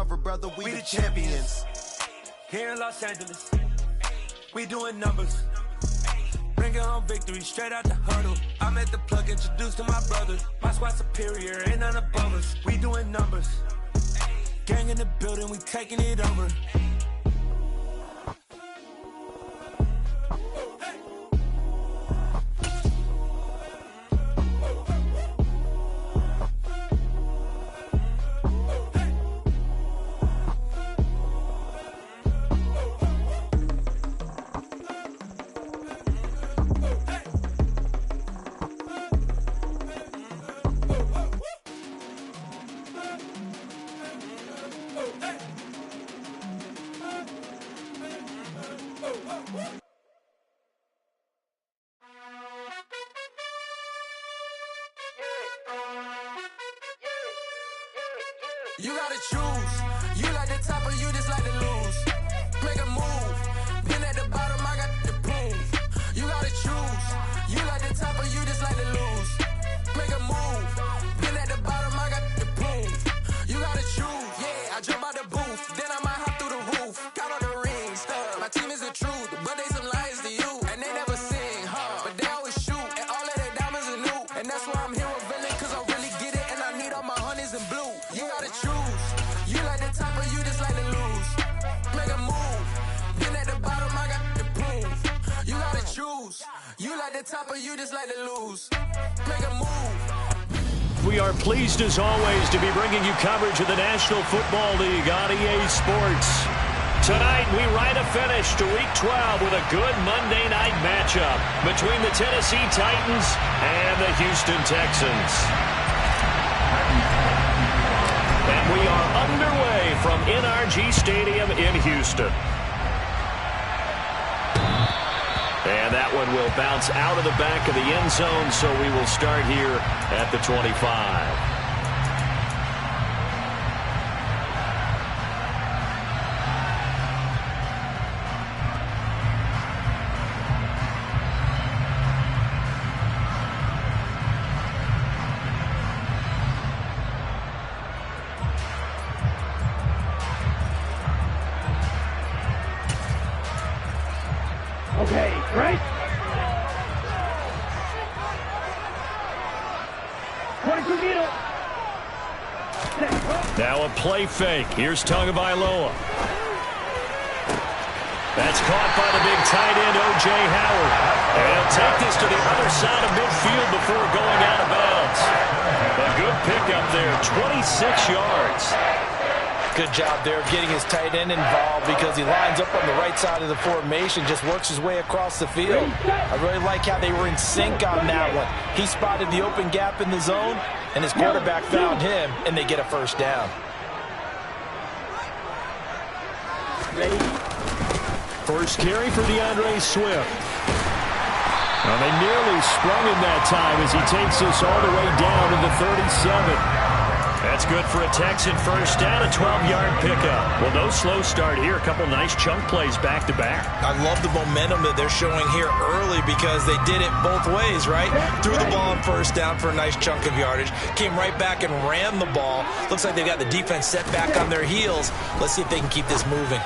recover, brother. We the champions. Here in Los Angeles, we doing numbers. Bringing home victory straight out the huddle. I'm at the plug, introduced to my brother. My squad superior, ain't none above us. We doing numbers. Gang in the building, we taking it over. You gotta choose. You like the top or you just like to lose. Make a move. Been at the bottom, I got the proof. You gotta choose. You like the top or you just like to lose. Make a move. Been at the bottom, I got the proof. You gotta choose. Yeah, I jump out the booth. Then I might hop through the roof. Count all the rings. My team is the truth, but they some liars to you. And they never sing, but they always shoot. And all of their diamonds are new. And that's why I'm here with villain, cause I really get it. And I need all my honeys in blue. You gotta choose. You like the top or you just like to lose. Make a move. Been at the bottom, I got the proof. You gotta choose. You like the top or you just like to lose. Make a move. We are pleased as always to be bringing you coverage of the National Football League on EA Sports. Tonight we ride a finish to Week 12 with a good Monday night matchup between the Tennessee Titans and the Houston Texans. And we are underway from NRG Stadium in Houston. And that one will bounce out of the back of the end zone, so we will start here at the 25. Okay, right? 22 middle. Now a play fake. Here's Tagovailoa. That's caught by the big tight end, O.J. Howard. And he'll take this to the other side of midfield before going out of bounds. A good pickup there, 26 yards. Good job there of getting his tight end involved because he lines up on the right side of the formation, just works his way across the field. I really like how they were in sync on that one. He spotted the open gap in the zone, and his quarterback found him, and they get a first down. First carry for DeAndre Swift. Well, they nearly sprung him that time as he takes this all the way down to the 37. That's good for a Texan first down, a 12-yard pickup. Well, no slow start here. A couple nice chunk plays back-to-back. I love the momentum that they're showing here early because they did it both ways, right? Threw the ball on first down for a nice chunk of yardage. Came right back and ran the ball. Looks like they've got the defense set back on their heels. Let's see if they can keep this moving.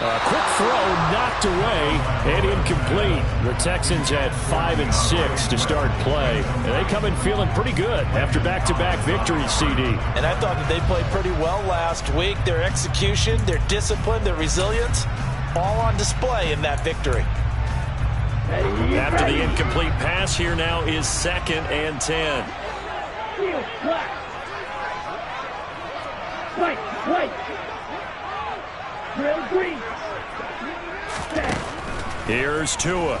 Quick throw knocked away and incomplete. The Texans had 5 and 6 to start play. And they come in feeling pretty good after back-to-back victories, CD. And I thought that they played pretty well last week. Their execution, their discipline, their resilience, all on display in that victory. After the incomplete pass, here now is 2nd and 10. White. Drill green. Here's Tua.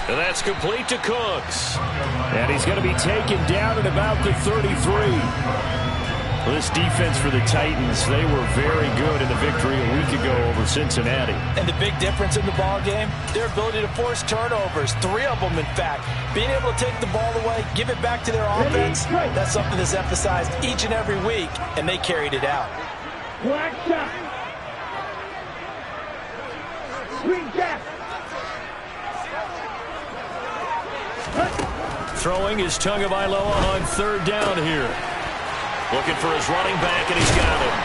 And that's complete to Cooks. And he's going to be taken down at about the 33. Well, this defense for the Titans, they were very good in the victory a week ago over Cincinnati. And the big difference in the ball game, their ability to force turnovers, 3 of them in fact. Being able to take the ball away, give it back to their offense, that's something that's emphasized each and every week, and they carried it out. Black shot. Green gap. Throwing is Tagovailoa on 3rd down here. Looking for his running back, and he's got it.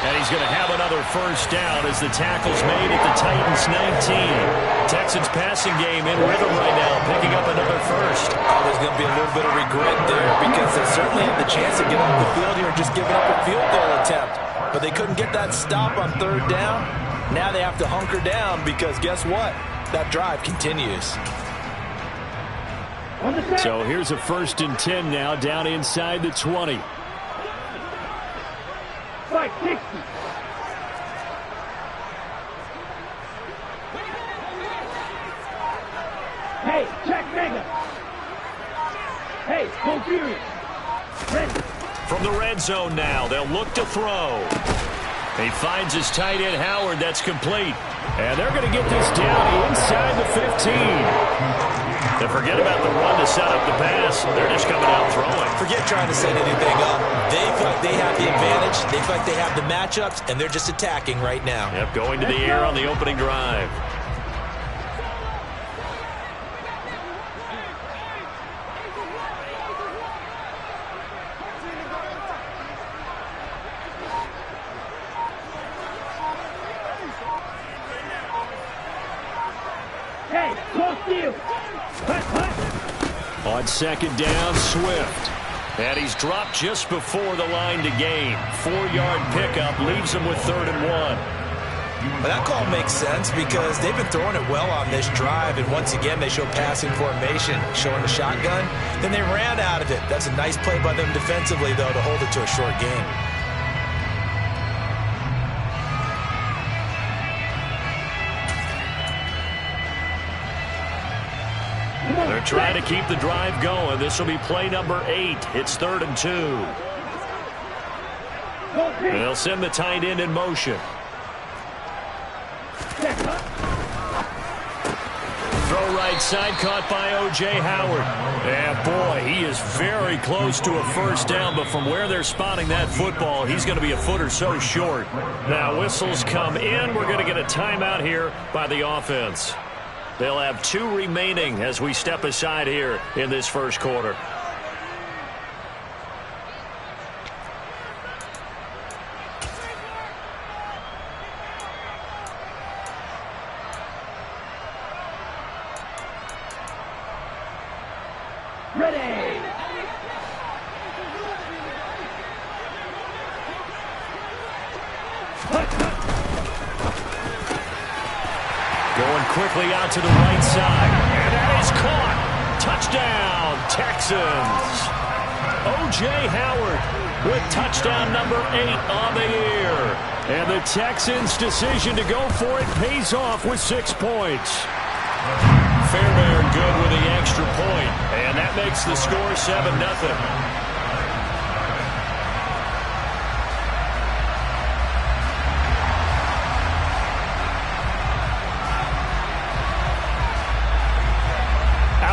And he's going to have another first down as the tackle's made at the Titans' 19. Texans passing game in rhythm right now, picking up another first. Oh, there's going to be a little bit of regret there because they certainly had the chance to get off the field here and just giving up a field goal attempt. But they couldn't get that stop on third down. Now they have to hunker down because guess what? That drive continues. So here's a 1st and 10 now, down inside the 20. 560. Hey, check mega. Hey, go furious. Ready. From the red zone now, they'll look to throw. He finds his tight end Howard. That's complete. And they're going to get this down inside the 15. And forget about the run to set up the pass. They're just coming out throwing. Forget trying to set anything up. They feel like they have the advantage. They feel like they have the matchups, and they're just attacking right now. Yep, going to the air on the opening drive. Hey, close to you. On 2nd down, Swift. And he's dropped just before the line to gain. 4-yard pickup leaves him with 3rd and 1. But that call makes sense because they've been throwing it well on this drive, and once again they show passing formation, showing the shotgun. Then they ran out of it. That's a nice play by them defensively, though, to hold it to a short game. They're trying to keep the drive going. This will be play number 8. It's 3rd and 2. And they'll send the tight end in motion. Throw right side, caught by O.J. Howard. And boy, he is very close to a first down, but from where they're spotting that football, he's going to be a foot or so short. Now whistles come in. We're going to get a timeout here by the offense. They'll have 2 remaining as we step aside here in this first quarter. Ready. Going quickly out to the right side. And that is caught. Touchdown, Texans. O.J. Howard with touchdown number 8 on the year. And the Texans' decision to go for it pays off with 6 points. Fairbairn good with the extra point. And that makes the score 7-0.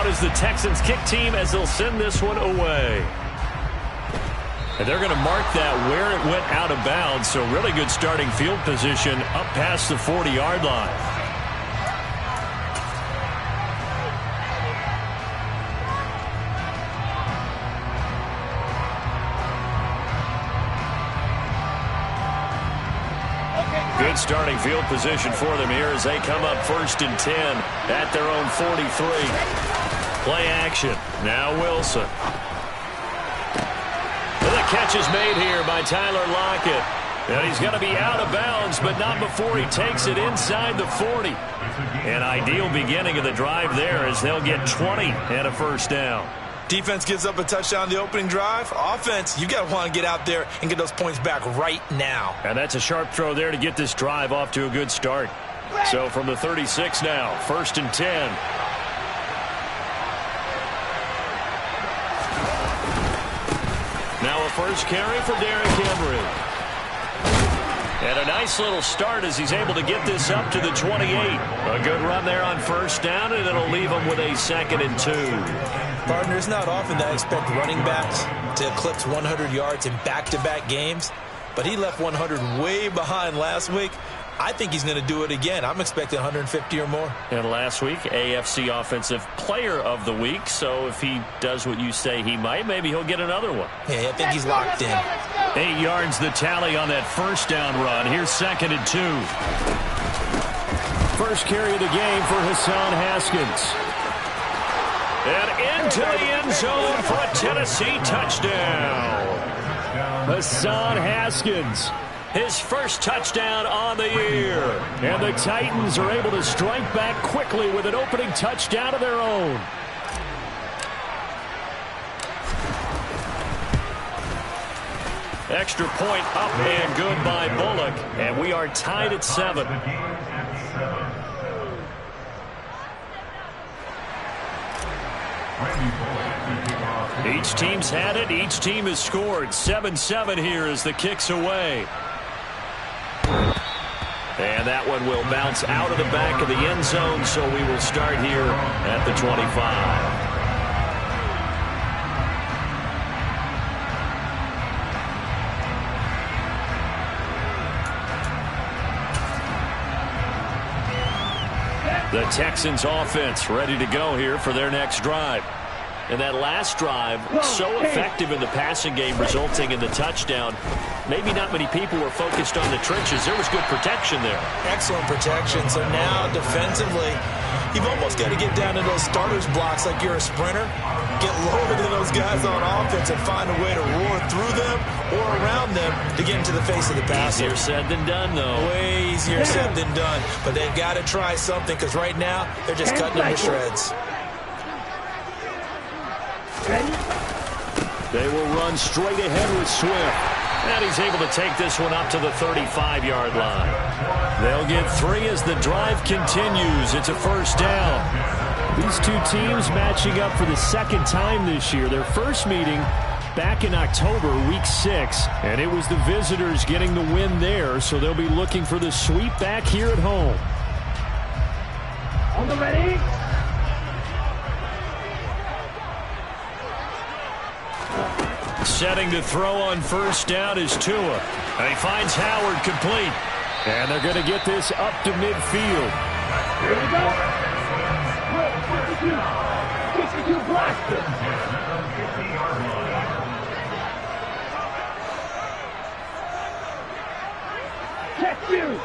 Is the Texans kick team as they'll send this one away. And they're going to mark that where it went out of bounds, so really good starting field position up past the 40-yard line. Good starting field position for them here as they come up 1st and 10 at their own 43. Play action. Now Wilson. And the catch is made here by Tyler Lockett. And he's going to be out of bounds, but not before he takes it inside the 40. An ideal beginning of the drive there as they'll get 20 and a first down. Defense gives up a touchdown the opening drive. Offense, you got to want to get out there and get those points back right now. And that's a sharp throw there to get this drive off to a good start. So from the 36 now, 1st and 10. Now a first carry for Derrick Henry. And a nice little start as he's able to get this up to the 28. A good run there on first down, and it'll leave him with a 2nd and 2. Partner, it's not often that I expect running backs to eclipse 100 yards in back-to-back games, but he left 100 way behind last week. I think he's going to do it again. I'm expecting 150 or more. And last week, AFC Offensive Player of the Week. So if he does what you say he might, maybe he'll get another one. Yeah, I think he's locked in. 8 yards the tally on that first down run. Here's 2nd and 2. First carry of the game for Hassan Haskins. And into the end zone for a Tennessee touchdown. Hassan Haskins, his first touchdown on the year. And the Titans are able to strike back quickly with an opening touchdown of their own. Extra point up and good by Bullock. And we are tied at 7. Each team's had it. Each team has scored. 7-7 here as the kick's away. And that one will bounce out of the back of the end zone, so we will start here at the 25. The Texans offense ready to go here for their next drive. And that last drive, so effective in the passing game, resulting in the touchdown. Maybe not many people were focused on the trenches. There was good protection there. Excellent protection. So now, defensively, you've almost got to get down to those starters blocks like you're a sprinter. Get lower than those guys on offense and find a way to roar through them or around them to get into the face of the passer. Easier said than done, though. Way easier said than done. But they've got to try something because right now, they're just cutting them to shreds. They will run straight ahead with Swift. And he's able to take this one up to the 35-yard line. They'll get 3 as the drive continues. It's a first down. These two teams matching up for the second time this year. Their first meeting back in October, week 6. And it was the visitors getting the win there, so they'll be looking for the sweep back here at home. On the ready? Setting to throw on first down is Tua. And he finds Howard complete. And they're going to get this up to midfield. Here we go. 52 blaster. Check you.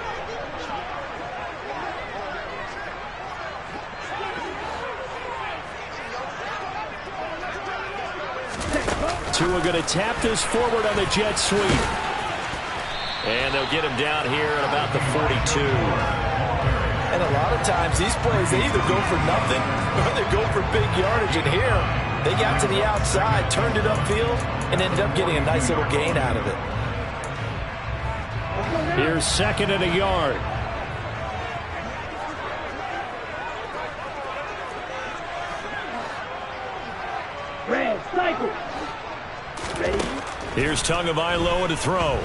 Tua going to tap this forward on the jet sweep. And they'll get him down here at about the 42. And a lot of times, these plays, they either go for nothing or they go for big yardage. And here, they got to the outside, turned it upfield, and ended up getting a nice little gain out of it. Here's 2nd and a yard. Red cycle. Ready? Here's Tagovailoa to throw.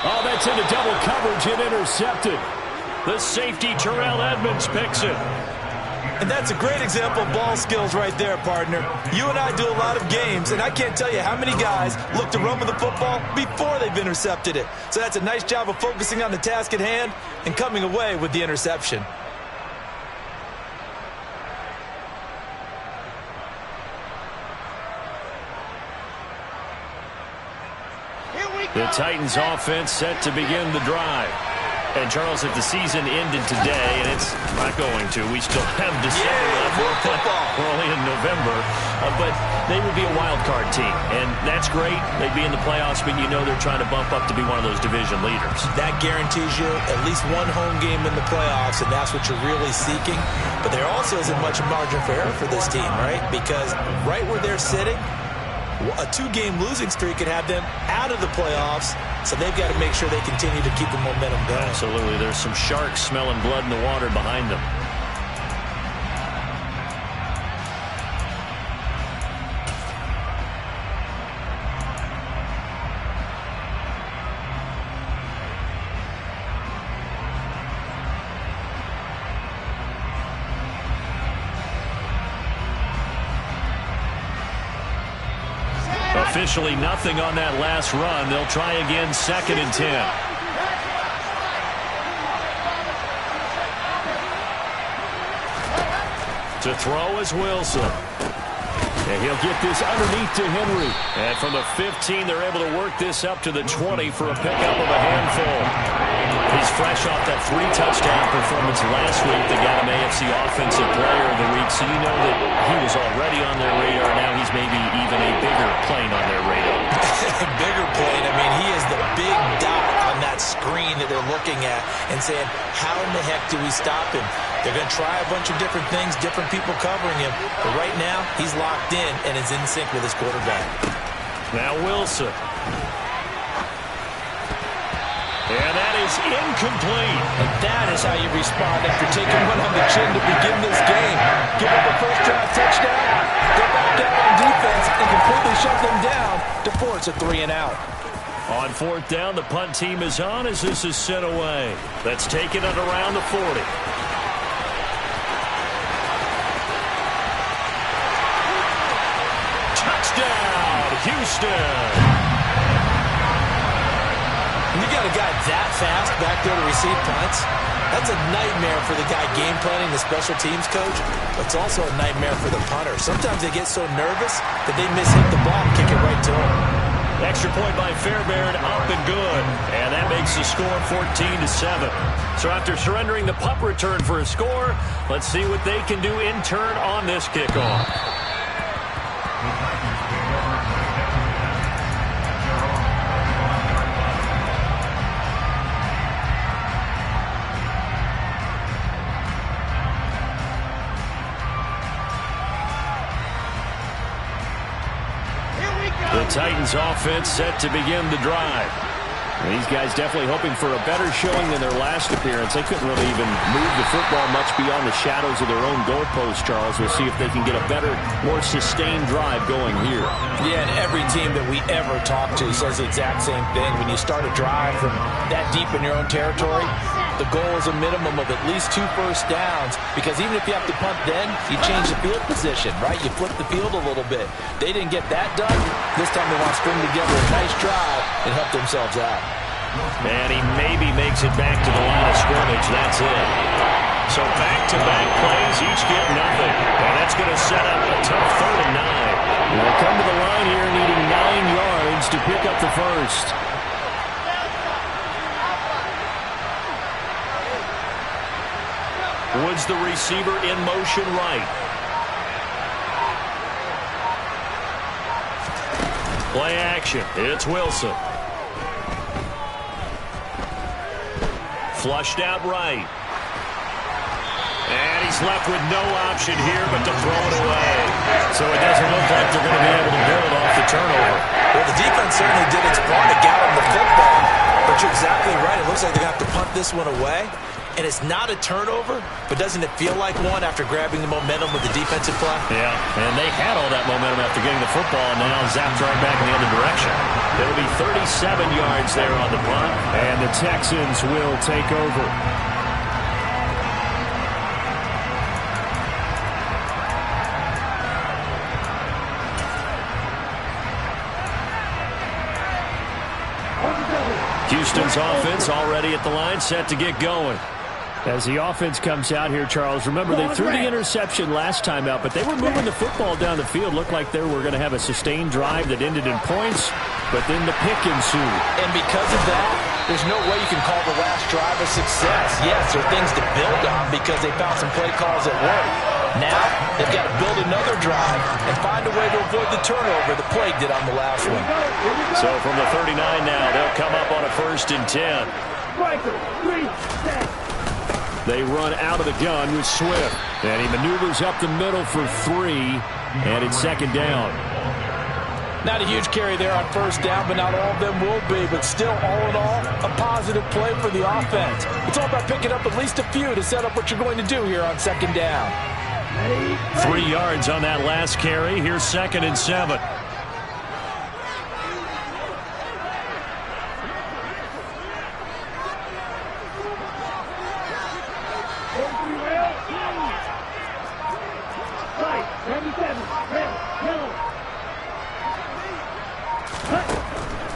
Oh, that's into double coverage and intercepted. The safety, Terrell Edmonds, picks it. And that's a great example of ball skills right there, partner. You and I do a lot of games, and I can't tell you how many guys look to run with the football before they've intercepted it. So that's a nice job of focusing on the task at hand and coming away with the interception. The Titans offense set to begin the drive. And, Charles, if the season ended today, and it's not going to, we still have December left. We're only in November. But they would be a wild card team. And that's great. They'd be in the playoffs, but you know they're trying to bump up to be one of those division leaders. That guarantees you at least one home game in the playoffs, and that's what you're really seeking. But there also isn't much margin for error for this team, right? Because right where they're sitting, a 2-game losing streak could have them out of the playoffs, so they've got to make sure they continue to keep the momentum going. Absolutely. There's some sharks smelling blood in the water behind them. Officially nothing on that last run. They'll try again, 2nd and 10. To throw is Wilson. And he'll get this underneath to Henry. And from the 15, they're able to work this up to the 20 for a pickup of a handful. He's fresh off that 3-touchdown performance last week that got him AFC Offensive Player of the Week. So you know that he was already on their radar. Now he's maybe even a bigger plane on their radar. Bigger plane. I mean, he is the big dot on that screen that they're looking at and saying, how in the heck do we stop him? They're going to try a bunch of different things, different people covering him. But right now, he's locked in and is in sync with his quarterback. Now Wilson. And that is incomplete. And that is how you respond after taking one on the chin to begin this game. Give up a first-drive touchdown, go back out on defense, and completely shut them down to force a 3-and-out. On 4th down, the punt team is on as this is sent away. That's taken at around the 40. Touchdown, Houston. When you got a guy that fast back there to receive punts, that's a nightmare for the guy game planning, the special teams coach. But it's also a nightmare for the punter. Sometimes they get so nervous that they mishit the ball and kick it right to him. Extra point by Fairbairn, up and good. And that makes the score 14-7. So after surrendering the punt return for a score, let's see what they can do in turn on this kickoff. The Titans offense set to begin the drive. These guys definitely hoping for a better showing than their last appearance. They couldn't really even move the football much beyond the shadows of their own goalpost, Charles. We'll see if they can get a better, more sustained drive going here. Yeah, and every team that we ever talk to says the exact same thing. When you start a drive from that deep in your own territory, the goal is a minimum of at least 2 first downs, because even if you have to punt then, you change the field position, right? You flip the field a little bit. They didn't get that done. This time they want to string together a nice drive and help themselves out. And he maybe makes it back to the line of scrimmage. That's it. So back-to-back plays, each get nothing. And that's going to set up a tough 3rd and 9. They'll come to the line here needing 9 yards to pick up the first. Woods the receiver in motion right. Play action. It's Wilson. Flushed out right. And he's left with no option here but to throw it away. So it doesn't look like they're going to be able to build off the turnover. Well, the defense certainly did its part to gather the football. But you're exactly right. It looks like they're going to have to punt this one away. And it's not a turnover, but doesn't it feel like one after grabbing the momentum with the defensive play? Yeah, and they had all that momentum after getting the football, and now zapped right back in the other direction. It'll be 37 yards there on the punt, and the Texans will take over. Houston's offense already at the line, set to get going. As the offense comes out here, Charles, remember they threw the interception last time out, but they were moving the football down the field. Looked like they were going to have a sustained drive that ended in points, but then the pick ensued. And because of that, there's no way you can call the last drive a success. Yes, there are things to build on because they found some play calls that work. Now, they've got to build another drive and find a way to avoid the turnover the Plague did on the last one. So from the 39 now, they'll come up on a 1st and 10. They run out of the gun with Swift. And he maneuvers up the middle for 3. And it's 2nd down. Not a huge carry there on 1st down, but not all of them will be. But still, all in all, a positive play for the offense. It's all about picking up at least a few to set up what you're going to do here on 2nd down. 3 yards on that last carry. Here's 2nd and 7.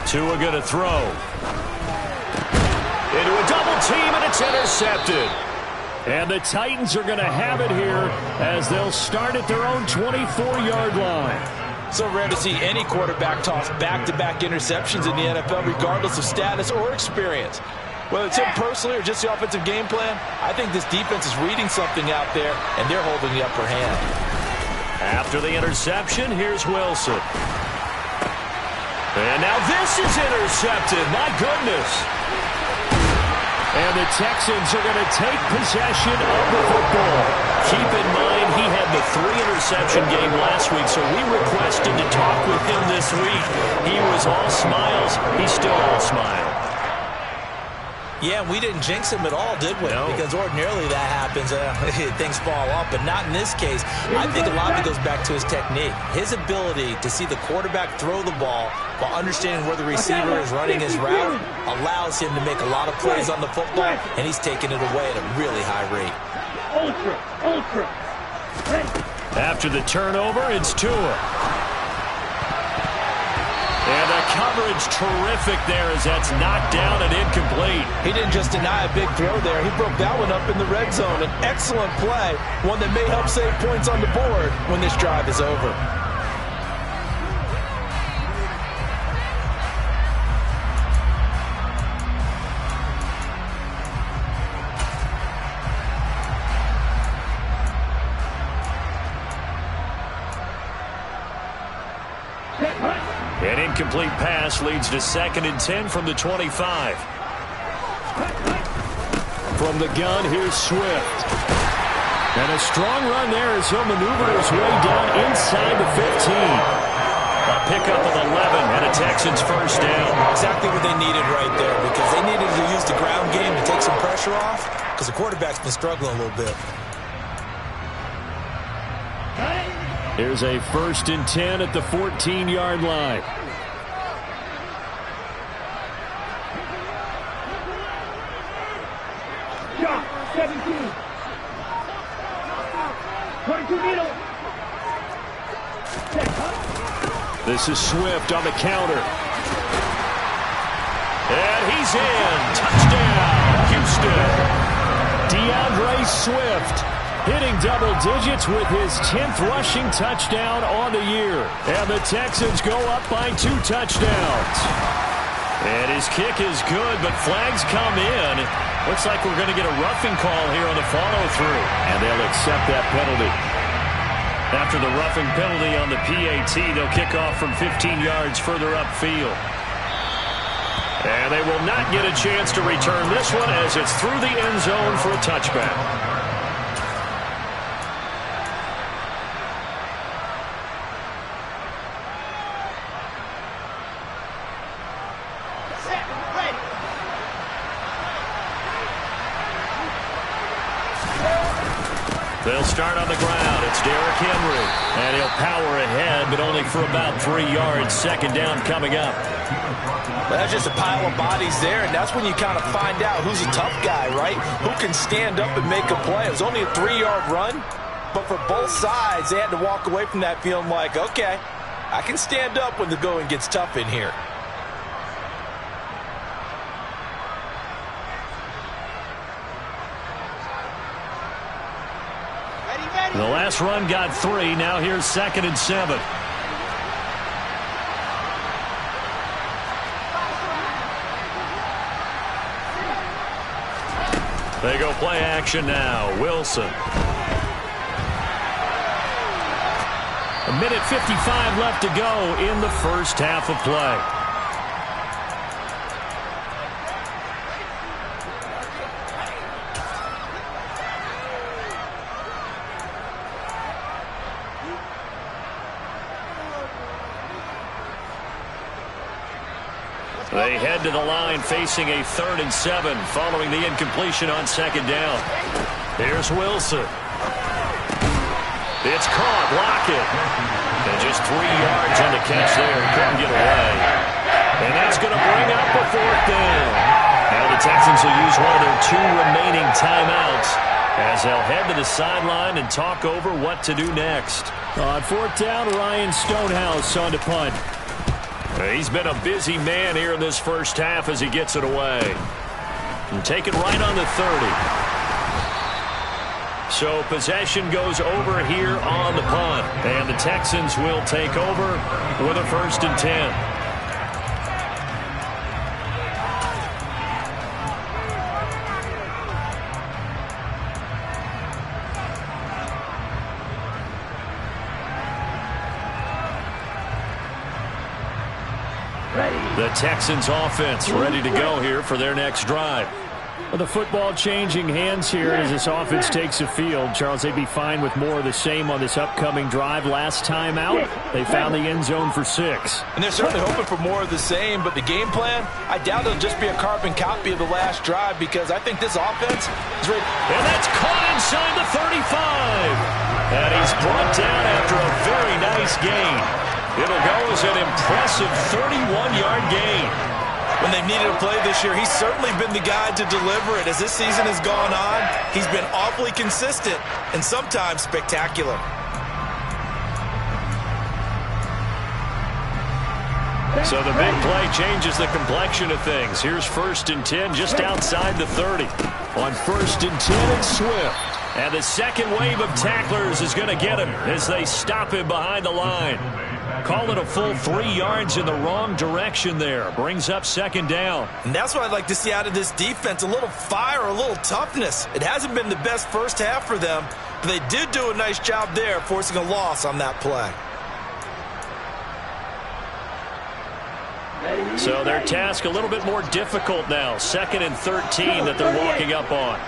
Tua going to throw. Into a double team, and it's intercepted. And the Titans are going to have it here as they'll start at their own 24-yard line. So rare to see any quarterback toss back-to-back interceptions in the NFL, regardless of status or experience. Whether it's him personally or just the offensive game plan, I think this defense is reading something out there, and they're holding the upper hand. After the interception, here's Wilson. And now this is intercepted. My goodness. And the Texans are going to take possession of the football. Keep in mind, he had the 3-interception game last week, so we requested to talk with him this week. He was all smiles. He's still all smile. Yeah, we didn't jinx him at all, did we? No. Because ordinarily that happens. Things fall off, but not in this case. I think a lot of it goes back to his technique. His ability to see the quarterback throw the ball while understanding where the receiver is running his route allows him to make a lot of plays on the football, and he's taking it away at a really high rate. Ultra. After the turnover, it's Tua. And the coverage terrific there as that's knocked down and incomplete. He didn't just deny a big throw there. He broke that one up in the red zone. An excellent play, one that may help save points on the board when this drive is over. An incomplete pass leads to 2nd and 10 from the 25. From the gun, here's Swift. And a strong run there as he'll maneuver his way down inside the 15. A pickup of 11 and a Texans first down. Exactly what they needed right there, because they needed to use the ground game to take some pressure off, because the quarterback's been struggling a little bit. Here's a 1st and 10 at the 14-yard line. Shot, 17. 22 needle. This is Swift on the counter. And he's in. Touchdown, Houston. DeAndre Swift hitting double digits with his 10th rushing touchdown on the year. And the Texans go up by 2 touchdowns. And his kick is good, but flags come in. Looks like we're going to get a roughing call here on the follow-through. And they'll accept that penalty. After the roughing penalty on the PAT, they'll kick off from 15 yards further upfield. And they will not get a chance to return this one as it's through the end zone for a touchback. They'll start on the ground. It's Derrick Henry. And he'll power ahead, but only for about 3 yards. 2nd down coming up. Well, that's just a pile of bodies there, and that's when you kind of find out who's a tough guy, right? Who can stand up and make a play. It was only a 3-yard run, but for both sides, they had to walk away from that feeling like, okay, I can stand up when the going gets tough in here. The last run got 3. Now here's 2nd and 7. They go play action now. Wilson. 1:55 left to go in the first half of play. They head to the line facing a 3rd and 7 following the incompletion on 2nd down. Here's Wilson. It's caught. Block it. And just 3 yards on the catch there. He couldn't get away. And that's going to bring up a 4th down. Now the Texans will use one of their 2 remaining timeouts as they'll head to the sideline and talk over what to do next. On 4th down, Ryan Stonehouse on to punt. He's been a busy man here in this first half as he gets it away. And take it right on the 30. So possession goes over here on the punt. And the Texans will take over with a 1st and 10. The Texans offense ready to go here for their next drive. Well, the football changing hands here as this offense takes the field. Charles, they'd be fine with more of the same on this upcoming drive. Last time out, they found the end zone for 6. And they're certainly hoping for more of the same, but the game plan, I doubt it'll just be a carbon copy of the last drive because I think this offense is ready. And that's caught inside the 35. And he's brought down after a very nice gain. It'll go as an impressive 31-yard gain. When they've needed a play this year, he's certainly been the guy to deliver it. As this season has gone on, he's been awfully consistent and sometimes spectacular. So the big play changes the complexion of things. Here's 1st and 10 just outside the 30. On 1st and 10, it's Swift. And the second wave of tacklers is going to get him as they stop him behind the line. Call it a full 3 yards in the wrong direction there. Brings up 2nd down. And that's what I'd like to see out of this defense. A little fire, a little toughness. It hasn't been the best first half for them, but they did do a nice job there forcing a loss on that play. So their task a little bit more difficult now. 2nd and 13 that they're walking up on.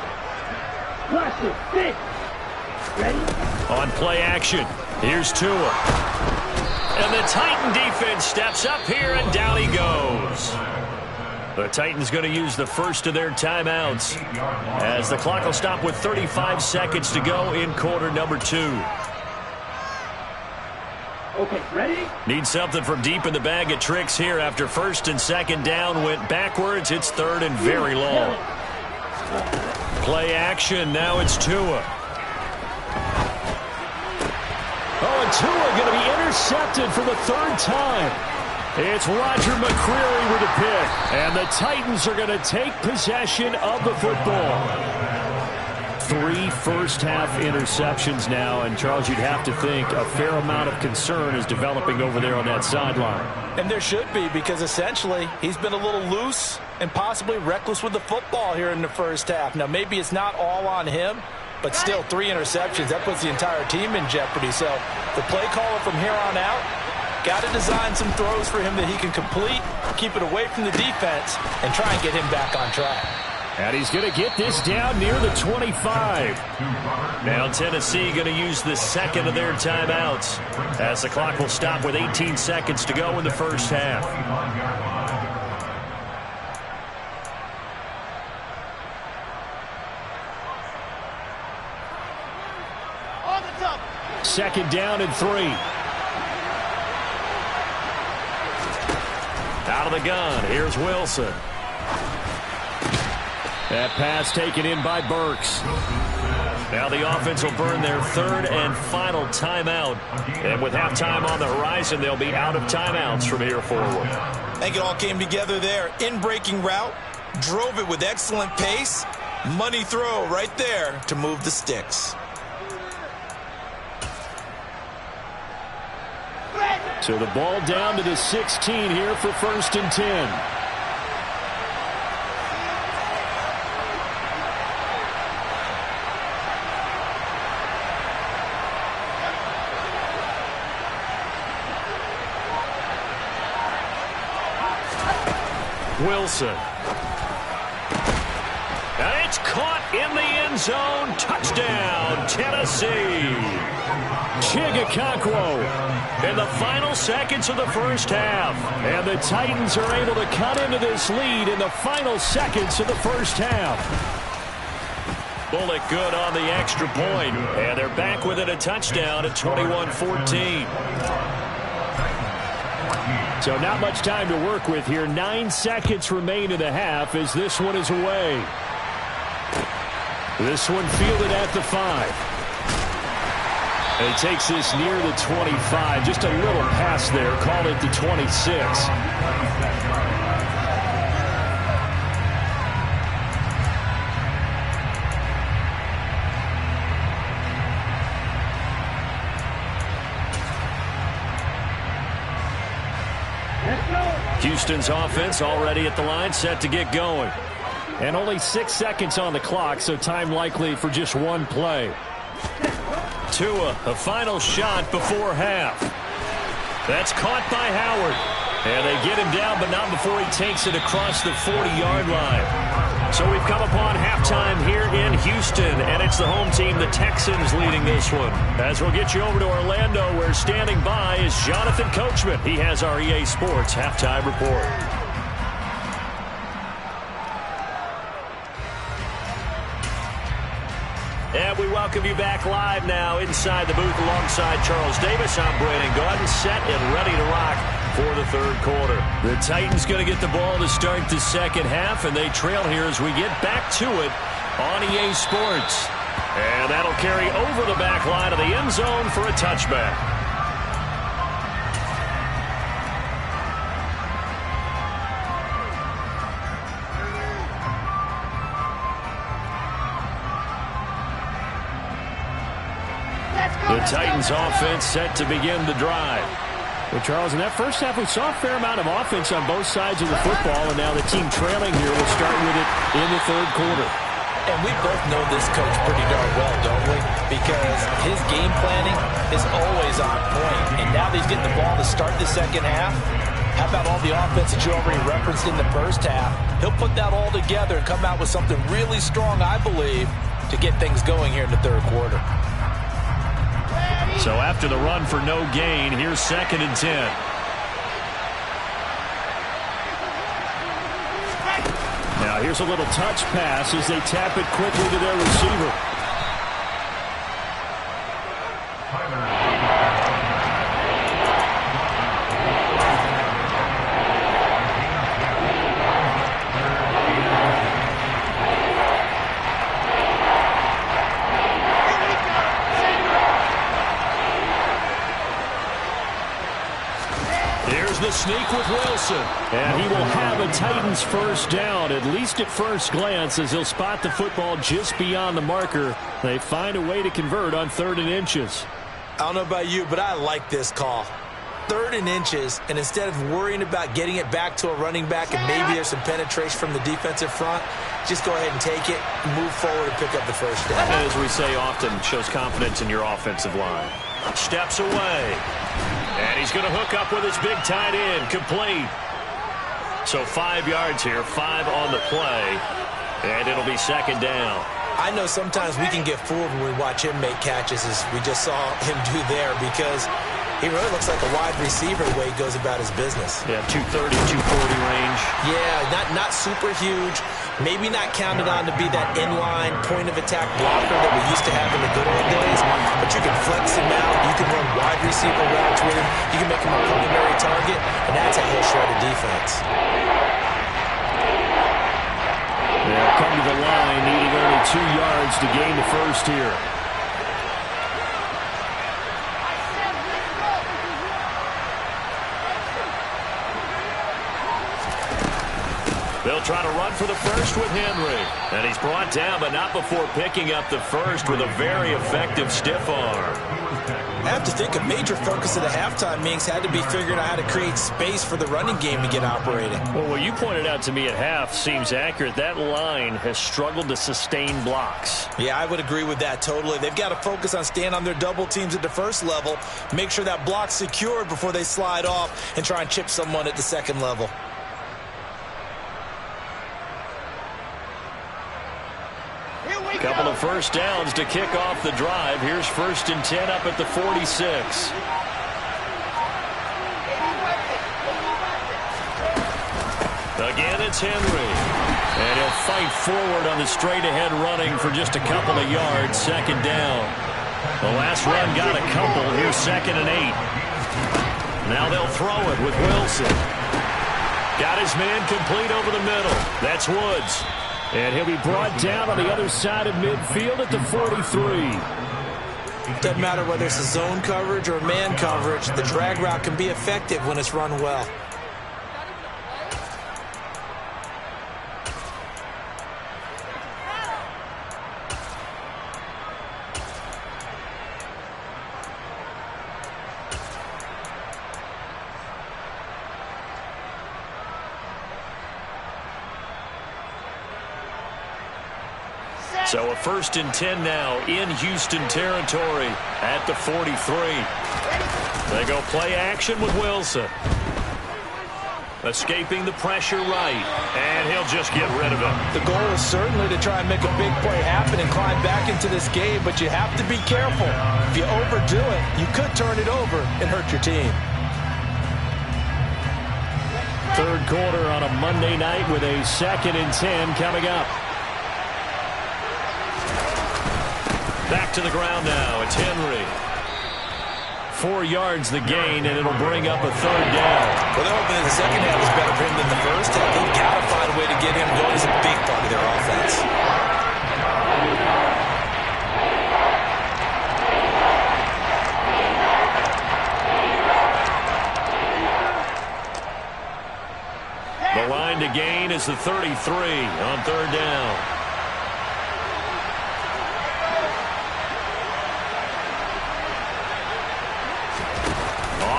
On play action, here's Tua. And the Titan defense steps up here, and down he goes. The Titans going to use the first of their timeouts as the clock will stop with 35 seconds to go in quarter number 2. Okay, ready? Need something from deep in the bag of tricks here after 1st and 2nd down went backwards. It's 3rd and very long. Play action. Now it's Tua. Oh, and Tua going to be intercepted for the 3rd time. It's Roger McCreary with a pick. And the Titans are going to take possession of the football. 3 first-half interceptions now. And, Charles, you'd have to think a fair amount of concern is developing over there on that sideline. And there should be, because essentially he's been a little loose and possibly reckless with the football here in the first half. Now, maybe it's not all on him, but still 3 interceptions. That puts the entire team in jeopardy. So the play caller from here on out got to design some throws for him that he can complete, keep it away from the defense, and try and get him back on track. And he's going to get this down near the 25. Now Tennessee going to use the 2nd of their timeouts as the clock will stop with 18 seconds to go in the first half. Second down and 3. Out of the gun, here's Wilson. That pass taken in by Burks. Now the offense will burn their 3rd and final timeout. And with halftime on the horizon, they'll be out of timeouts from here forward. I think it all came together there. In-breaking route, drove it with excellent pace. Money throw right there to move the sticks. So the ball down to the 16 here for 1st and 10. Wilson. And it's caught in the end zone. Touchdown, Tennessee. Chigakakwo in the final seconds of the first half. And the Titans are able to cut into this lead in the final seconds of the first half. Bullock good on the extra point. And they're back within a touchdown at 21-14. So not much time to work with here. 9 seconds remain in the half as this one is away. This one fielded at the 5. And he takes this near the 25. Just a little pass there. Call it the 26. Houston's offense already at the line, set to get going. And only 6 seconds on the clock, so time likely for just one play. Tua, a final shot before half. That's caught by Howard. And they get him down, but not before he takes it across the 40-yard line. So we've come upon halftime here in Houston, and it's the home team, the Texans, leading this one. As we'll get you over to Orlando, where standing by is Jonathan Coachman. He has our EA Sports halftime report. And we welcome you back live now inside the booth alongside Charles Davis. I'm Brandon Gaudin, set and ready to rock for the third quarter. The Titans going to get the ball to start the second half, and they trail here as we get back to it on EA Sports. And that'll carry over the back line of the end zone for a touchback. The Titans offense set to begin the drive. Well, Charles, in that first half, we saw a fair amount of offense on both sides of the football, and now the team trailing here will start with it in the third quarter. And we both know this coach pretty darn well, don't we? Because his game planning is always on point. And now that he's getting the ball to start the second half, how about all the offense that you already referenced in the first half? He'll put that all together and come out with something really strong, I believe, to get things going here in the third quarter. So after the run for no gain, here's 2nd and 10. Now here's a little touch pass as they tap it quickly to their receiver. The sneak with Wilson. And he will have a Titans first down, at least at first glance, as he'll spot the football just beyond the marker. They find a way to convert on 3rd and inches. I don't know about you, but I like this call. 3rd and inches, and instead of worrying about getting it back to a running back and maybe there's some penetration from the defensive front, just go ahead and take it, move forward, and pick up the first down. And as we say often, shows confidence in your offensive line. Steps away. And he's going to hook up with his big tight end, complete. So 5 yards here, 5 on the play, and it'll be 2nd down. I know sometimes we can get fooled when we watch him make catches, as we just saw him do there, because he really looks like a wide receiver the way he goes about his business. Yeah, 230, 240 range. Yeah, not super huge. Maybe not counted on to be that inline point-of-attack blocker that we used to have in the good old days, but you can flex him out. You can run wide receiver routes with him. You can make him a primary target, and that's how he'll shred a defense. They'll come to the line, needing only 2 yards to gain the first here. They'll try to run for the first with Henry. And he's brought down, but not before picking up the first with a very effective stiff arm. I have to think a major focus of the halftime meetings had to be figuring out how to create space for the running game to get operating. Well, what you pointed out to me at half seems accurate. That line has struggled to sustain blocks. Yeah, I would agree with that totally. They've got to focus on staying on their double teams at the first level, make sure that block's secured before they slide off and try and chip someone at the second level. Couple of first downs to kick off the drive. Here's 1st and 10 up at the 46. Again, it's Henry. And he'll fight forward on the straight-ahead running for just a couple of yards. 2nd down. The last run got a couple. Here's 2nd and 8. Now they'll throw it with Wilson. Got his man complete over the middle. That's Woods. And he'll be brought down on the other side of midfield at the 43. Doesn't matter whether it's a zone coverage or man coverage, the drag route can be effective when it's run well. So a 1st and 10 now in Houston territory at the 43. They go play action with Wilson. Escaping the pressure right, and he'll just get rid of it. The goal is certainly to try and make a big play happen and climb back into this game, but you have to be careful. If you overdo it, you could turn it over and hurt your team. Third quarter on a Monday night with a 2nd and 10 coming up. Back to the ground now. It's Henry. 4 yards the gain, and it'll bring up a 3rd down. Well, they're hoping that the second half is better for him than the first half. They've got to find a way to get him going. He's a big part of their offense. The line to gain is the 33 on 3rd down.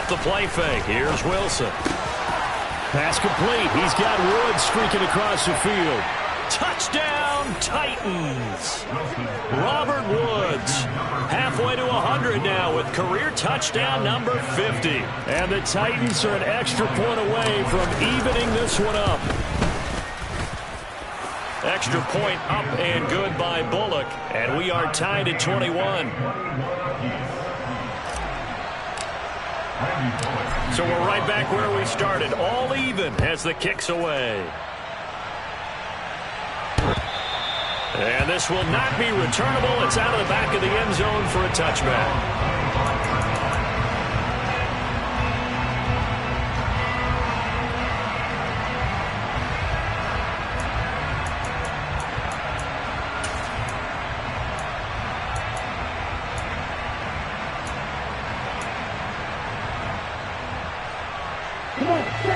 The play fake. Here's Wilson. Pass complete. He's got Woods streaking across the field. Touchdown, Titans. Robert Woods halfway to 100 now with career touchdown number 50. And the Titans are an extra point away from evening this one up. Extra point up and good by Bullock. And we are tied at 21. So we're right back where we started, all even as the kick's away. And this will not be returnable. It's out of the back of the end zone for a touchback.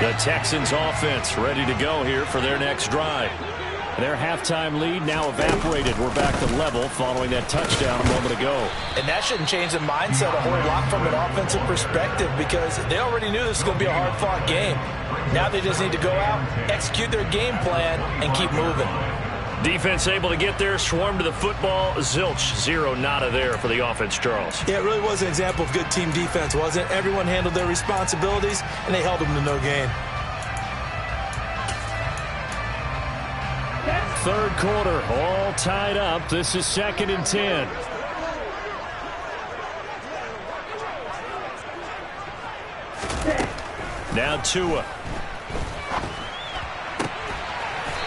The Texans offense ready to go here for their next drive. Their halftime lead now evaporated. We're back to level following that touchdown a moment ago. And that shouldn't change the mindset a whole lot from an offensive perspective because they already knew this was going to be a hard-fought game. Now they just need to go out, execute their game plan, and keep moving. Defense able to get there, swarm to the football. Zilch, 0 nada there for the offense, Charles. Yeah, it really was an example of good team defense, wasn't it? Everyone handled their responsibilities, and they held them to no gain. Third quarter, all tied up. This is 2nd and 10. Now Tua.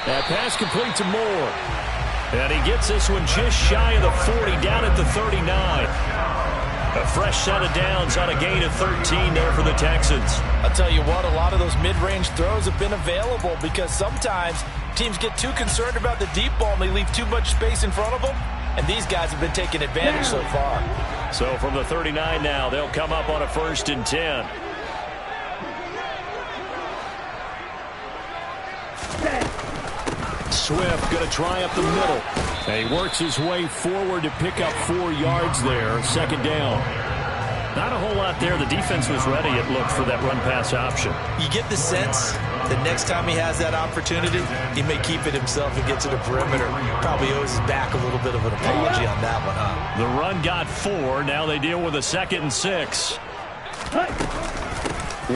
That pass complete to Moore. And he gets this one just shy of the 40, down at the 39. A fresh set of downs on a gain of 13 there for the Texans. I'll tell you what, a lot of those mid-range throws have been available because sometimes teams get too concerned about the deep ball and they leave too much space in front of them. And these guys have been taking advantage so far. So from the 39 now, they'll come up on a 1st and 10. Swift going to try up the middle. And he works his way forward to pick up 4 yards there. 2nd down. Not a whole lot there. The defense was ready, it looked, for that run-pass option. You get the sense that next time he has that opportunity, he may keep it himself and get to the perimeter. Probably owes his back a little bit of an apology on that one, huh? The run got 4. Now they deal with a 2nd and 6.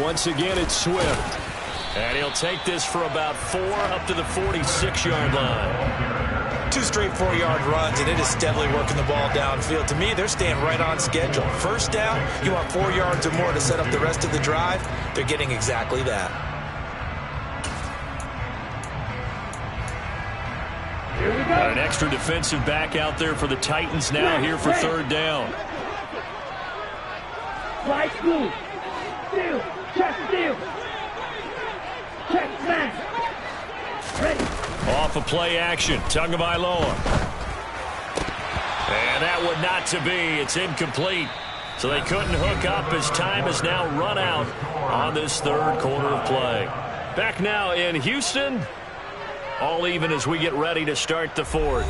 Once again, it's Swift. And he'll take this for about 4 up to the 46-yard line. 2 straight 4-yard runs, and it is steadily working the ball downfield. To me, they're staying right on schedule. First down, you want 4 yards or more to set up the rest of the drive. They're getting exactly that. An extra defensive back out there for the Titans now here for 3rd down. Fly school. Steal. Check steal. Check smash. Ready. Off of play action. Tagovailoa. And that one not to be. It's incomplete. So they couldn't hook up as time has now run out on this 3rd quarter of play. Back now in Houston. All even as we get ready to start the 4th.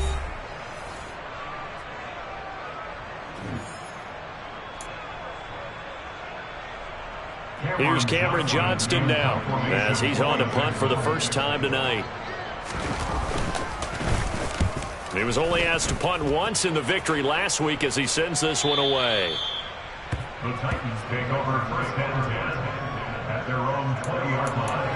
Here's Cameron Johnston now as he's on to punt for the first time tonight. He was only asked to punt once in the victory last week as he sends this one away. The Titans take over first and 10 at their own 20-yard line.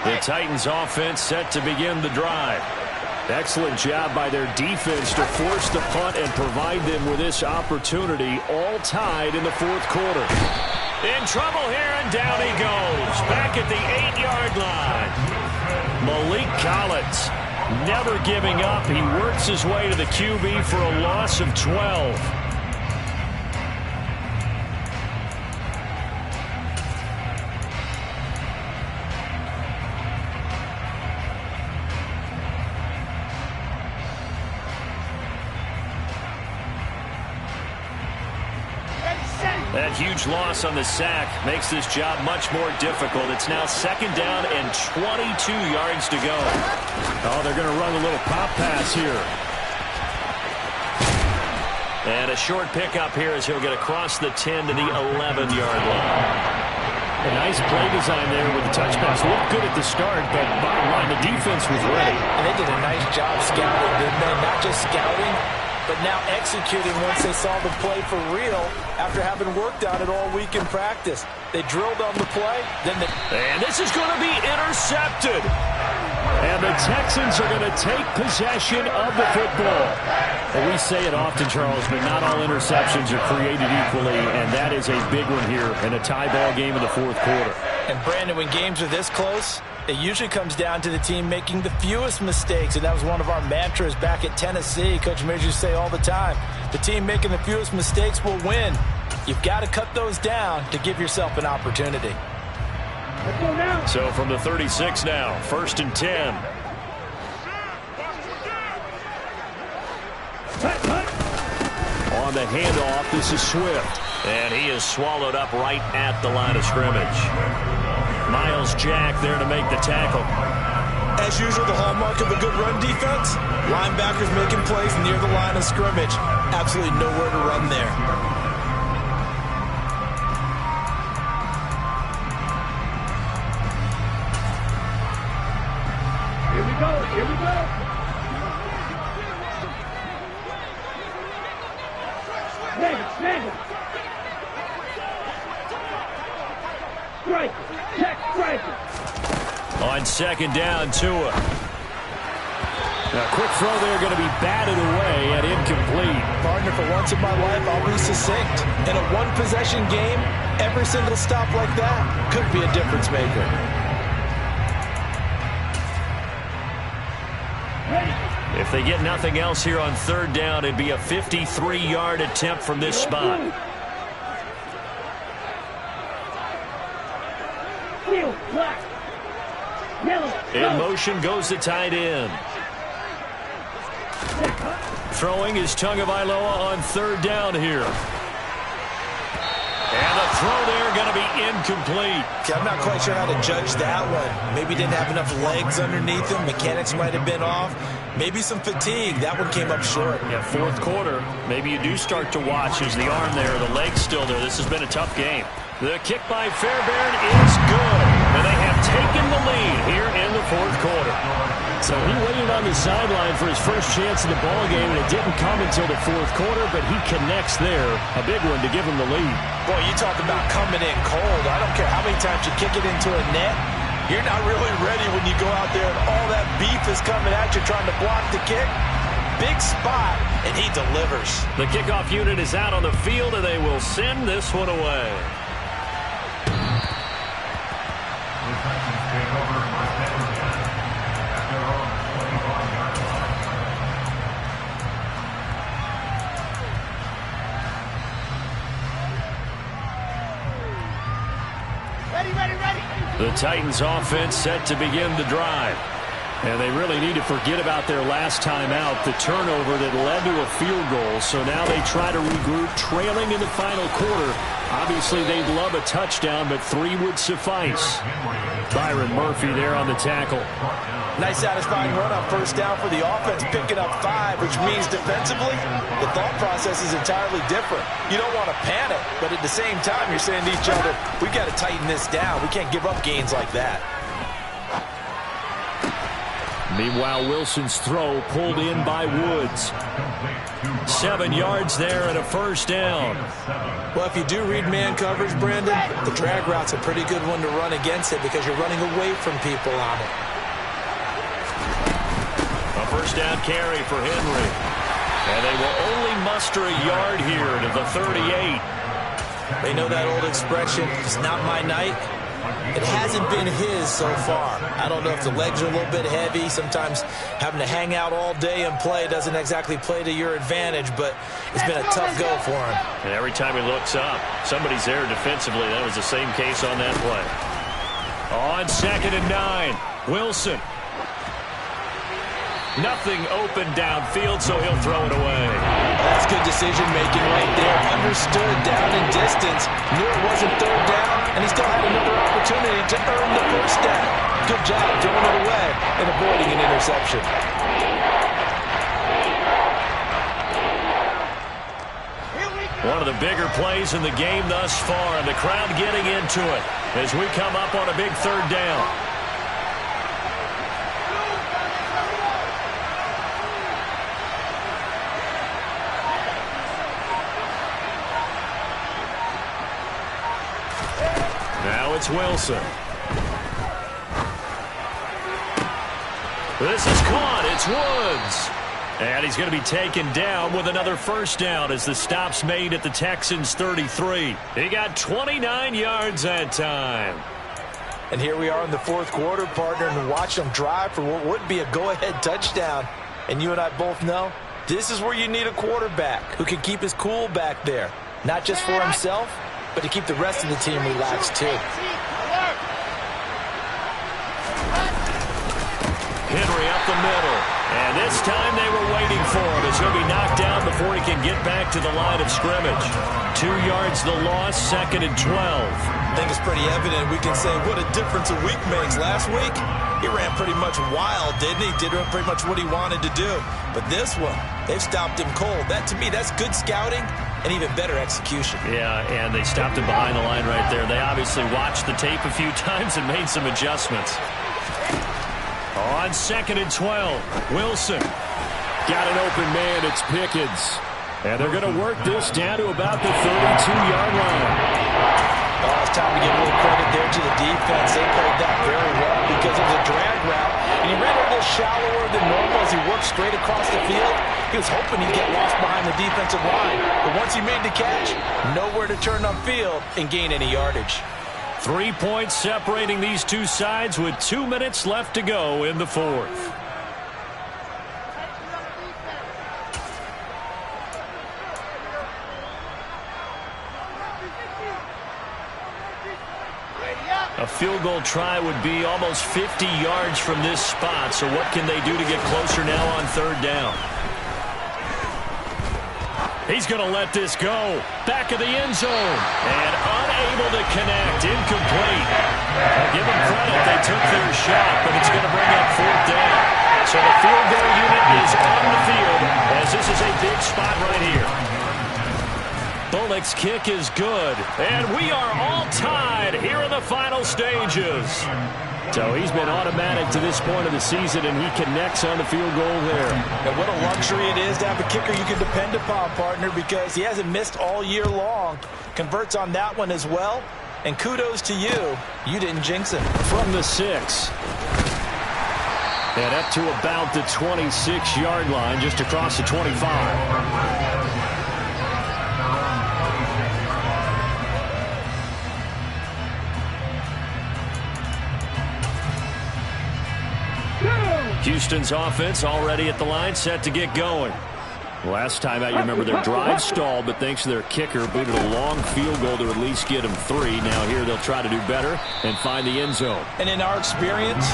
The Titans offense set to begin the drive. Excellent job by their defense to force the punt and provide them with this opportunity, all tied in the fourth quarter. In trouble here, and down he goes. Back at the 8-yard line. Malik Collins never giving up. He works his way to the QB for a loss of 12. That huge loss on the sack makes this job much more difficult. It's now second down and 22 yards to go. Oh, they're going to run a little pop pass here. And a short pickup here as he'll get across the 10 to the 11-yard line. A nice play design there with the touch pass. Looked good at the start, but bottom line, the defense was ready. And they did a nice job scouting, didn't they? Not just scouting, but now executing once they saw the play for real after having worked on it all week in practice. They drilled on the play, and this is going to be intercepted. And the Texans are going to take possession of the football. And we say it often, Charles, but not all interceptions are created equally, and that is a big one here in a tie ball game in the fourth quarter. And, Brandon, when games are this close, it usually comes down to the team making the fewest mistakes, and that was one of our mantras back at Tennessee. Coach Major used to say all the time, the team making the fewest mistakes will win. You've got to cut those down to give yourself an opportunity. So from the 36 now, first and 10. On the handoff, this is Swift. And he is swallowed up right at the line of scrimmage. Miles Jack there to make the tackle. As usual, the hallmark of a good run defense, linebackers making plays near the line of scrimmage. Absolutely nowhere to run there. Here we go, here we go. Snag it. Strike it, check, strike it. On second down, Tua. A quick throw there going to be batted away and incomplete. Partner, for once in my life, I'll be succinct. In a one-possession game, every single stop like that could be a difference maker. If they get nothing else here on third down, it'd be a 53-yard attempt from this spot. In motion goes the tight end. Throwing is Tagovailoa on third down here. And the throw there going to be incomplete. Okay, I'm not quite sure how to judge that one. Maybe didn't have enough legs underneath him. Mechanics might have been off. Maybe some fatigue. That one came up short. Yeah, fourth quarter. Maybe you do start to watch as the arm there, the leg's still there. This has been a tough game. The kick by Fairbairn is good. And they have taken the lead here in the fourth quarter. So he waited on the sideline for his first chance in the ball game, and it didn't come until the fourth quarter, but he connects there. A big one to give him the lead. Boy, you talk about coming in cold. I don't care how many times you kick it into a net. You're not really ready when you go out there and all that beef is coming at you trying to block the kick. Big spot, and he delivers. The kickoff unit is out on the field, and they will send this one away. The Titans offense set to begin the drive. And they really need to forget about their last time out, the turnover that led to a field goal. So now they try to regroup, trailing in the final quarter. Obviously, they'd love a touchdown, but 3 would suffice. Byron Murphy there on the tackle. Nice satisfying run on first down for the offense, picking up 5, which means defensively, the thought process is entirely different. You don't want to panic, but at the same time, you're saying to each other, we've got to tighten this down. We can't give up gains like that. Meanwhile, Wilson's throw pulled in by Woods. 7 yards there and a first down. Well, if you do read man coverage, Brandon, the drag route's a pretty good one to run against it because you're running away from people on it. A first down carry for Henry. And they will only muster a yard here to the 38. They know that old expression, it's not my night. It hasn't been his so far. I don't know if the legs are a little bit heavy. Sometimes having to hang out all day and play doesn't exactly play to your advantage, but it's been a tough go for him. And every time he looks up, somebody's there defensively. That was the same case on that play. On 2nd and 9, Wilson. Nothing open downfield, so he'll throw it away. That's good decision-making right there. Understood down in distance. Knew it wasn't third down, and he still had another opportunity to earn the first down. Good job throwing it away and avoiding an interception. One of the bigger plays in the game thus far, and the crowd getting into it as we come up on a big third down. Now it's Wilson. This is caught. It's Woods. And he's going to be taken down with another first down as the stop's made at the Texans' 33. He got 29 yards that time. And here we are in the fourth quarter, partner, and watch them drive for what would be a go-ahead touchdown. And you and I both know this is where you need a quarterback who can keep his cool back there. Not just for himself, but to keep the rest of the team relaxed, too. Henry up the middle. And this time they were waiting for him as he'll be knocked down before he can get back to the line of scrimmage. 2 yards the loss, 2nd and 12. I think it's pretty evident. We can say what a difference a week makes. Last week, he ran pretty much wild, didn't he? Did pretty much what he wanted to do. But this one, they've stopped him cold. That, to me, that's good scouting and even better execution. Yeah, and they stopped him behind the line right there. They obviously watched the tape a few times and made some adjustments. On 2nd and 12, Wilson. Got an open man, it's Pickens. And they're going to work this down to about the 32-yard line. Oh, it's time to give a little credit there to the defense. They played that very well because it was a drag route. And he ran a little shallower than normal as he worked straight across the field. He was hoping he'd get lost behind the defensive line. But once he made the catch, nowhere to turn upfield and gain any yardage. 3 points separating these two sides with 2 minutes left to go in the fourth. A field goal try would be almost 50 yards from this spot. So what can they do to get closer now on third down? He's going to let this go. Back of the end zone. And unable to connect. Incomplete. I'll give them credit. They took their shot, but it's going to bring up fourth down. So the field goal unit is on the field as this is a big spot right here. Bullock's kick is good. And we are all tied here in the final stages. So he's been automatic to this point of the season, and he connects on the field goal there. And what a luxury it is to have a kicker you can depend upon, partner, because he hasn't missed all year long. Converts on that one as well. And kudos to you. You didn't jinx him. From the 6. And up to about the 26-yard line, just across the 25. Houston's offense already at the line, set to get going. Last time out, you remember their drive stalled, but thanks to their kicker, booted a long field goal to at least get them 3. Now here they'll try to do better and find the end zone. And in our experience,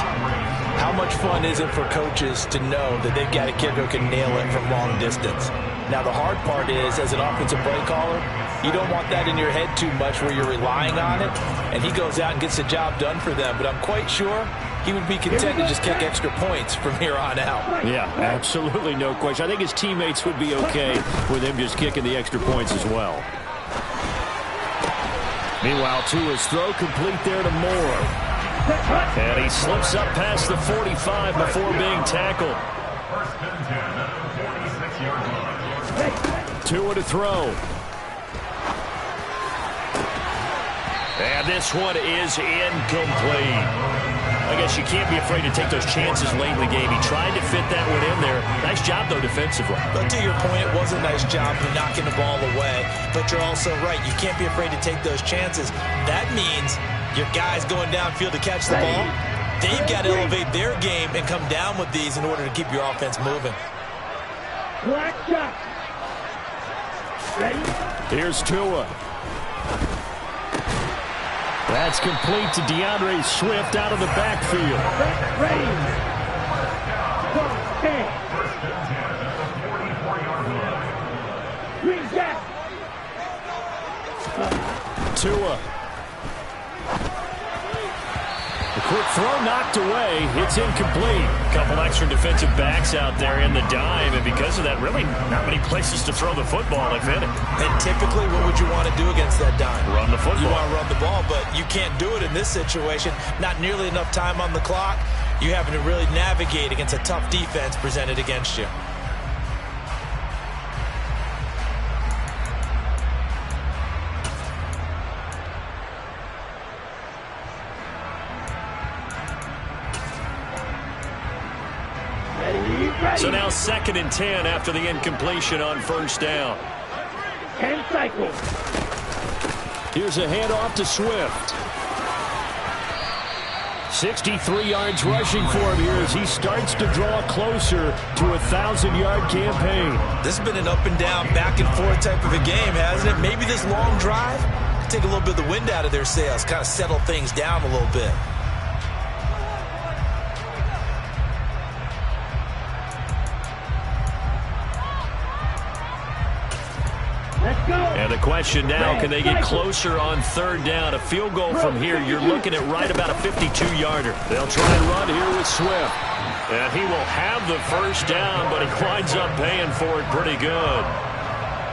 How much fun is it for coaches to know that they've got a kicker who can nail it from long distance? Now, the hard part is, as an offensive play caller, you don't want that in your head too much where you're relying on it, and he goes out and gets the job done for them. But I'm quite sure he would be content to just kick extra points from here on out. Yeah, absolutely no question. I think his teammates would be okay with him just kicking the extra points as well. Meanwhile, Tua's throw complete there to Moore. And he slips up past the 45 before being tackled. First and 10 at the 46-yard line. Tua to throw. And this one is incomplete. I guess you can't be afraid to take those chances late in the game. He tried to fit that one in there. Nice job, though, defensively. But to your point, it was a nice job of knocking the ball away. But you're also right. You can't be afraid to take those chances. That means your guys going downfield to catch the ball, they've got to elevate their game and come down with these in order to keep your offense moving. Black shot. Ready? Here's Tua. That's complete to DeAndre Swift out of the backfield. Ready. First and 10 at the 44-yard line. Green jack. Tua. The quick throw knocked away. It's incomplete. A couple extra defensive backs out there in the dime, and because of that, really not many places to throw the football, if any. And typically, what would you want to do against that dime? Run the football. You want to run the ball, but you can't do it in this situation. Not nearly enough time on the clock. You having to really navigate against a tough defense presented against you. So now 2nd and 10 after the incompletion on first down. 10 cycles. Here's a handoff to Swift. 63 yards rushing for him here as he starts to draw closer to a 1,000-yard campaign. This has been an up and down, back and forth type of a game, hasn't it? Maybe this long drive take a little bit of the wind out of their sails, kind of settle things down a little bit. And the question now, can they get closer on 3rd down? A field goal from here, you're looking at right about a 52-yarder. They'll try and run here with Swift. And he will have the first down, but he winds up paying for it pretty good.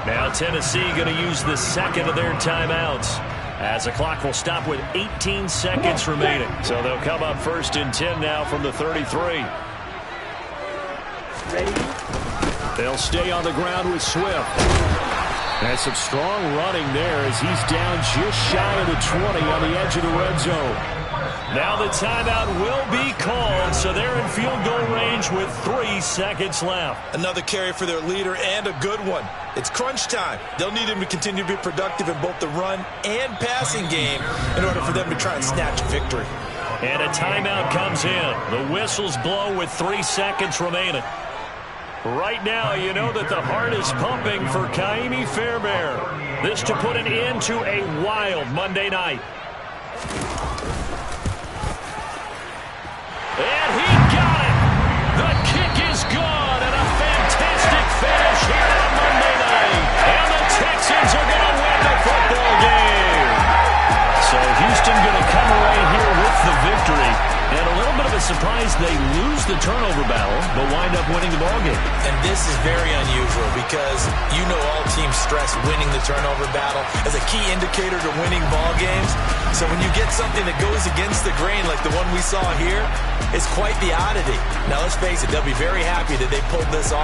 Now Tennessee going to use the 2nd of their timeouts, as the clock will stop with 18 seconds remaining. So they'll come up 1st and 10 now from the 33. They'll stay on the ground with Swift. And some strong running there as he's down just shy of the 20 on the edge of the red zone. Now the timeout will be called, so they're in field goal range with 3 seconds left. Another carry for their leader and a good one. It's crunch time. They'll need him to continue to be productive in both the run and passing game in order for them to try and snatch a victory. And a timeout comes in. The whistles blow with 3 seconds remaining. Right now, you know that the heart is pumping for Kaimi Fairbairn. This to put an end to a wild Monday night. And he got it! The kick is gone, and a fantastic finish here on Monday night. And the Texans are going to win the football game. So Houston going to come away here with the victory. And a little bit of a surprise, they lose the turnover battle, but wind up winning the ballgame. And this is very unusual because you know all teams stress winning the turnover battle as a key indicator to winning ball games. So when you get something that goes against the grain like the one we saw here, it's quite the oddity. Now let's face it, they'll be very happy that they pulled this off.